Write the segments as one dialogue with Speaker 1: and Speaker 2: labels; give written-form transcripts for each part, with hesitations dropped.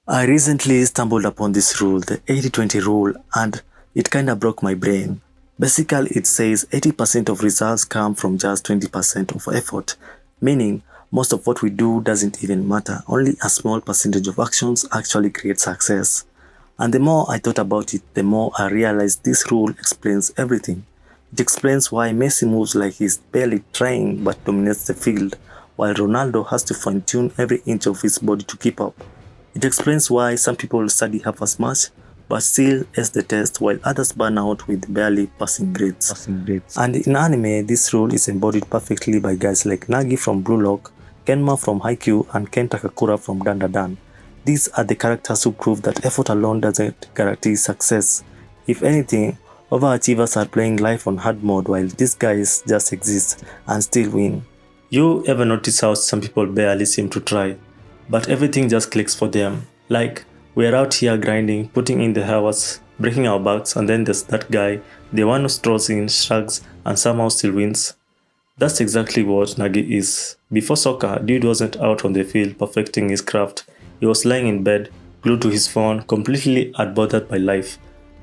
Speaker 1: I recently stumbled upon this rule, the 80-20 rule, and it kinda broke my brain. Basically, it says 80% of results come from just 20% of effort, meaning most of what we do doesn't even matter, only a small percentage of actions actually create success. And the more I thought about it, the more I realized this rule explains everything. It explains why Messi moves like he's barely trying but dominates the field, while Ronaldo has to fine-tune every inch of his body to keep up. It explains why some people study half as much but still ace the test while others burn out with barely passing grades. And in anime, this rule is embodied perfectly by guys like Nagi from Blue Lock, Kenma from Haikyuu, and Ken Takakura from Dandadan. These are the characters who prove that effort alone doesn't guarantee success. If anything, overachievers are playing life on hard mode while these guys just exist and still win. You ever notice how some people barely seem to try, but everything just clicks for them? Like, we're out here grinding, putting in the hours, breaking our backs, and then there's that guy, the one who strolls in, shrugs, and somehow still wins. That's exactly what Nagi is. Before soccer, dude wasn't out on the field perfecting his craft. He was lying in bed, glued to his phone, completely unbothered by life.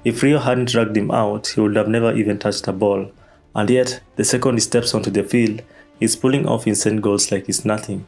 Speaker 1: If Rio hadn't dragged him out, he would have never even touched a ball. And yet, the second he steps onto the field, he's pulling off insane goals like it's nothing.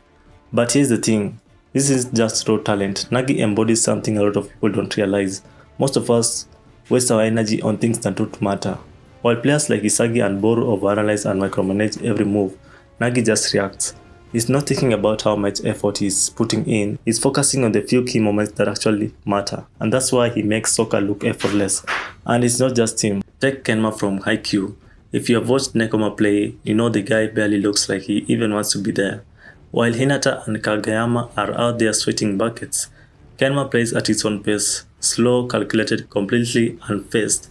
Speaker 1: But here's the thing. This is just raw talent. Nagi embodies something a lot of people don't realize. Most of us waste our energy on things that don't matter. While players like Isagi and Boru overanalyze and micromanage every move, Nagi just reacts. He's not thinking about how much effort he's putting in, he's focusing on the few key moments that actually matter. And that's why he makes soccer look effortless. And it's not just him. Take Kenma from Haikyuu. If you have watched Nekoma play, you know the guy barely looks like he even wants to be there. While Hinata and Kageyama are out there sweating buckets, Kenma plays at its own pace, slow, calculated, completely unfazed.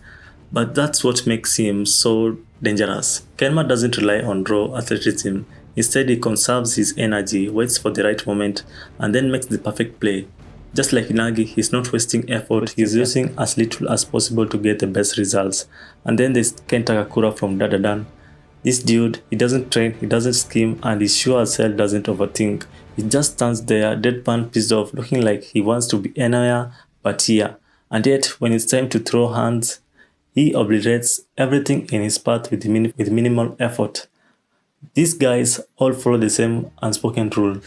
Speaker 1: But that's what makes him so dangerous. Kenma doesn't rely on raw athleticism. Instead, he conserves his energy, waits for the right moment, and then makes the perfect play. Just like Nagi, he's not wasting effort, he's using as little as possible to get the best results. And then there's Ken Takakura from Dandadan. This dude, he doesn't train, he doesn't scheme, and he sure as hell doesn't overthink. He just stands there, deadpan pissed off, looking like he wants to be anywhere but here. And yet, when it's time to throw hands, he obliterates everything in his path with minimal effort. These guys all follow the same unspoken rule.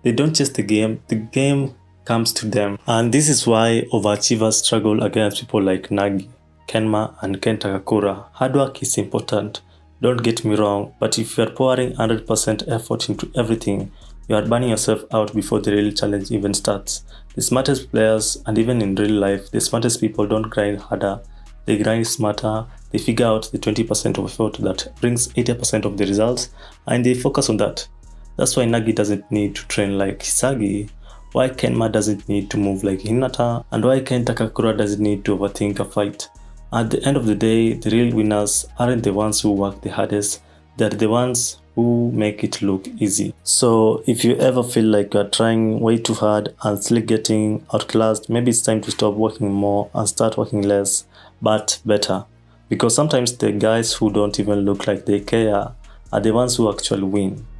Speaker 1: They don't chase the game comes to them. And this is why overachievers struggle against people like Nagi, Kenma, and Ken Takakura. Hard work is important, don't get me wrong, but if you are pouring 100% effort into everything, you are burning yourself out before the real challenge even starts. The smartest players, and even in real life, the smartest people don't grind harder, they grind smarter. They figure out the 20% of effort that brings 80% of the results, and they focus on that. That's why Nagi doesn't need to train like Hisagi, why Kenma doesn't need to move like Hinata, and why Ken Takakura doesn't need to overthink a fight. At the end of the day, the real winners aren't the ones who work the hardest, they're the ones who make it look easy. So if you ever feel like you're trying way too hard and still getting outclassed, maybe it's time to stop working more and start working less, but better. Because sometimes the guys who don't even look like they care are the ones who actually win.